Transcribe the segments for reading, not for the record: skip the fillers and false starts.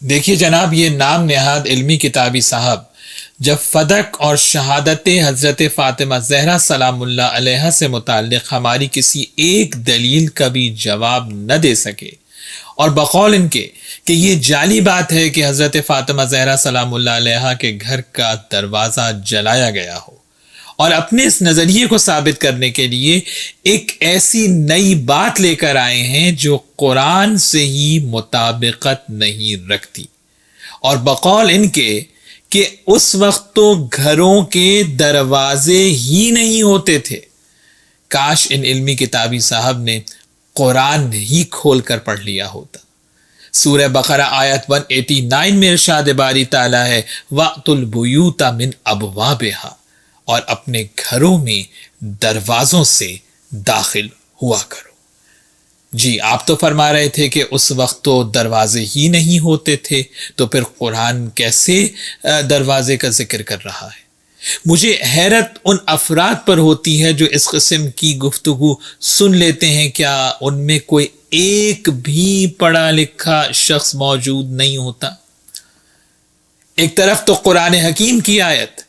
دیکھیے جناب، یہ نام نہاد علمی کتابی صاحب جب فدق اور شہادت حضرت فاطمہ زہرا سلام اللہ علیہ سے متعلق ہماری کسی ایک دلیل کا بھی جواب نہ دے سکے، اور بقول ان کے کہ یہ جعلی بات ہے کہ حضرت فاطمہ زہرا سلام اللہ علیہ کے گھر کا دروازہ جلایا گیا ہو، اور اپنے اس نظریے کو ثابت کرنے کے لیے ایک ایسی نئی بات لے کر آئے ہیں جو قرآن سے ہی مطابقت نہیں رکھتی، اور بقول ان کے کہ اس وقت تو گھروں کے دروازے ہی نہیں ہوتے تھے۔ کاش ان علمی کتابی صاحب نے قرآن ہی کھول کر پڑھ لیا ہوتا۔ سورہ بقرہ آیت 189 میں ارشاد باری تعالیٰ ہے وَأْتُوا الْبُيُوتَ مِنْ أَبْوَابِهَا، اور اپنے گھروں میں دروازوں سے داخل ہوا کرو۔ جی آپ تو فرما رہے تھے کہ اس وقت تو دروازے ہی نہیں ہوتے تھے، تو پھر قرآن کیسے دروازے کا ذکر کر رہا ہے؟ مجھے حیرت ان افراد پر ہوتی ہے جو اس قسم کی گفتگو سن لیتے ہیں۔ کیا ان میں کوئی ایک بھی پڑھا لکھا شخص موجود نہیں ہوتا؟ ایک طرف تو قرآن حکیم کی آیت،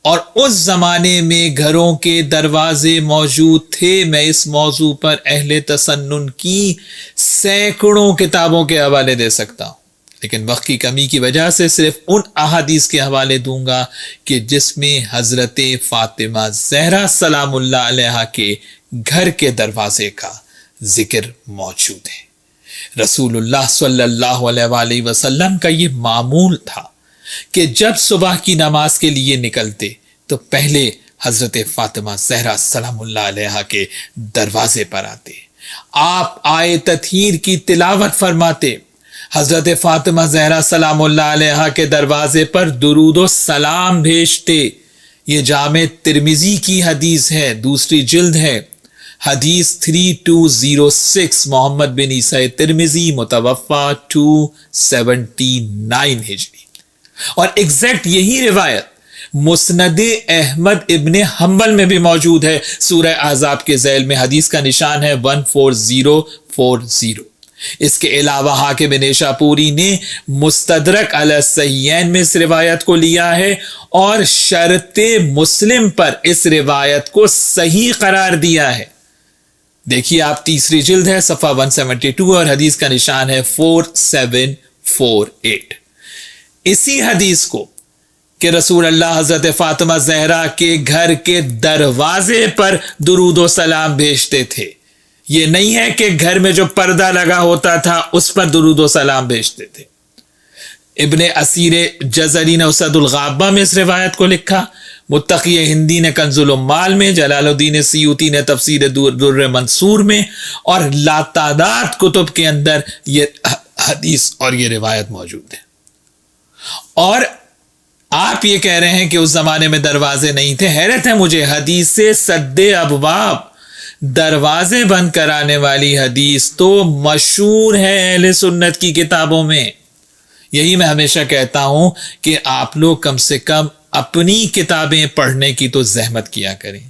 اور اس زمانے میں گھروں کے دروازے موجود تھے۔ میں اس موضوع پر اہل تسنن کی سینکڑوں کتابوں کے حوالے دے سکتا ہوں، لیکن وقت کی کمی کی وجہ سے صرف ان احادیث کے حوالے دوں گا کہ جس میں حضرت فاطمہ زہرا سلام اللہ علیہ کے گھر کے دروازے کا ذکر موجود ہے۔ رسول اللہ صلی اللہ علیہ وآلہ وسلم کا یہ معمول تھا کہ جب صبح کی نماز کے لیے نکلتے تو پہلے حضرت فاطمہ زہرا سلام اللہ علیہ کے دروازے پر آتے، آپ آیے تطہیر کی تلاوت فرماتے، حضرت فاطمہ زہرا سلام اللہ علیہ کے دروازے پر درود و سلام بھیجتے۔ یہ جامع ترمذی کی حدیث ہے، دوسری جلد ہے، حدیث 3206، محمد بن عیسیٰ ترمذی، متوفی 279 ہجری۔ اور ایگزیکٹ یہی روایت مسند احمد ابن حنبل میں بھی موجود ہے، سورہ احزاب کے ذیل میں، حدیث کا نشان ہے 14040۔ اس کے علاوہ حاکم نیشاپوری نے مستدرک علی الصحیحین میں اس روایت کو لیا ہے اور شرط مسلم پر اس روایت کو صحیح قرار دیا ہے۔ دیکھیے آپ، تیسری جلد ہے، صفحہ 172، اور حدیث کا نشان ہے 4748۔ اسی حدیث کو کہ رسول اللہ حضرت فاطمہ زہرا کے گھر کے دروازے پر درود و سلام بھیجتے تھے، یہ نہیں ہے کہ گھر میں جو پردہ لگا ہوتا تھا اس پر درود و سلام بھیجتے تھے۔ ابن اسیر جزری نے اسد الغابہ میں اس روایت کو لکھا، متقی ہندی نے کنز العمال میں، جلال الدین سیوطی نے تفسیر در منصور میں، اور لاتعداد کتب کے اندر یہ حدیث اور یہ روایت موجود ہے۔ اور آپ یہ کہہ رہے ہیں کہ اس زمانے میں دروازے نہیں تھے۔ حیرت ہے مجھے، حدیث سد ابواب، دروازے بند کرانے والی حدیث تو مشہور ہے اہل سنت کی کتابوں میں۔ یہی میں ہمیشہ کہتا ہوں کہ آپ لوگ کم سے کم اپنی کتابیں پڑھنے کی تو زحمت کیا کریں۔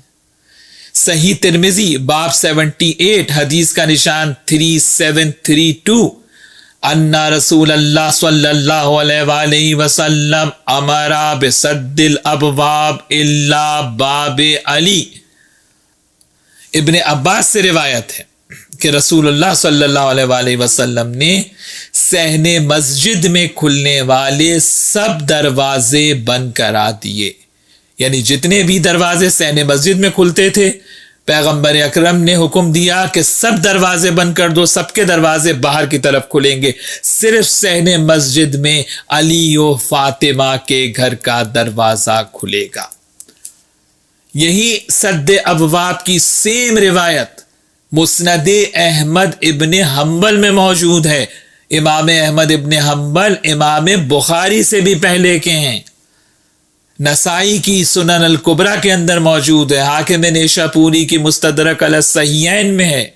صحیح ترمذی باب 78، حدیث کا نشان 3732، ان رسول اللہ صلی اللہ علیہ وآلہ وسلم امرا بسد الابواب الا باب علی۔ ابن عباس سے روایت ہے کہ رسول اللہ صلی اللہ علیہ وآلہ وسلم نے صحن مسجد میں کھلنے والے سب دروازے بند کرا دیے، یعنی جتنے بھی دروازے صحن مسجد میں کھلتے تھے پیغمبر اکرم نے حکم دیا کہ سب دروازے بند کر دو، سب کے دروازے باہر کی طرف کھلیں گے، صرف صحن مسجد میں علی و فاطمہ کے گھر کا دروازہ کھلے گا۔ یہی سد ابواب کی سیم روایت مسند احمد ابن حنبل میں موجود ہے۔ امام احمد ابن حنبل امام بخاری سے بھی پہلے کے ہیں، نسائی کی سنن الکبریٰ کے اندر موجود ہے، حاکم نیشاپوری کی مستدرک علی الصحیحین میں ہے،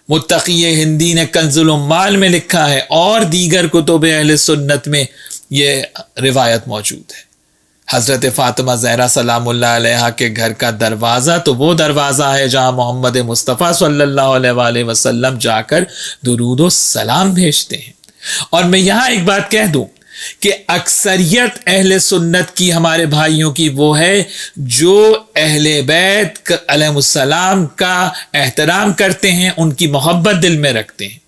متقی ہندی نے کنز العمال میں لکھا ہے، اور دیگر کتب اہل سنت میں یہ روایت موجود ہے۔ حضرت فاطمہ زہرا سلام اللہ علیہ کے گھر کا دروازہ تو وہ دروازہ ہے جہاں محمد مصطفیٰ صلی اللہ علیہ وآلہ وسلم جا کر درود و سلام بھیجتے ہیں۔ اور میں یہاں ایک بات کہہ دوں کہ اکثریت اہل سنت کی، ہمارے بھائیوں کی، وہ ہے جو اہل بیت علیہ السلام کا احترام کرتے ہیں، ان کی محبت دل میں رکھتے ہیں،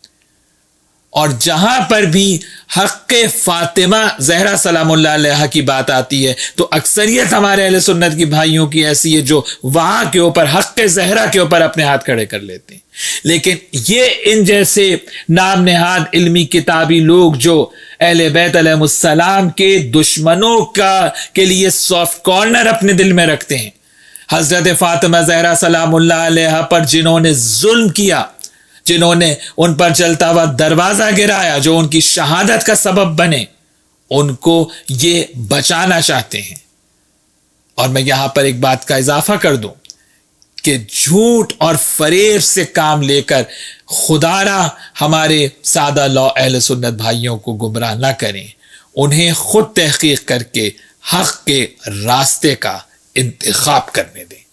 اور جہاں پر بھی حق فاطمہ زہرا سلام اللہ علیہا کی بات آتی ہے تو اکثریت ہمارے اہل سنت کی بھائیوں کی ایسی ہے جو وہاں کے اوپر حق زہرا کے اوپر اپنے ہاتھ کھڑے کر لیتے ہیں۔ لیکن یہ ان جیسے نام نہاد علمی کتابی لوگ جو اہل بیت علیہ السلام کے دشمنوں کے لیے سافٹ کارنر اپنے دل میں رکھتے ہیں، حضرت فاطمہ زہرا سلام اللہ علیہا پر جنہوں نے ظلم کیا، جنہوں نے ان پر چلتا ہوا دروازہ گرایا، جو ان کی شہادت کا سبب بنے، ان کو یہ بچانا چاہتے ہیں۔ اور میں یہاں پر ایک بات کا اضافہ کر دوں کہ جھوٹ اور فریب سے کام لے کر خدا را ہمارے سادہ لاء اہل سنت بھائیوں کو گمراہ نہ کریں، انہیں خود تحقیق کر کے حق کے راستے کا انتخاب کرنے دیں۔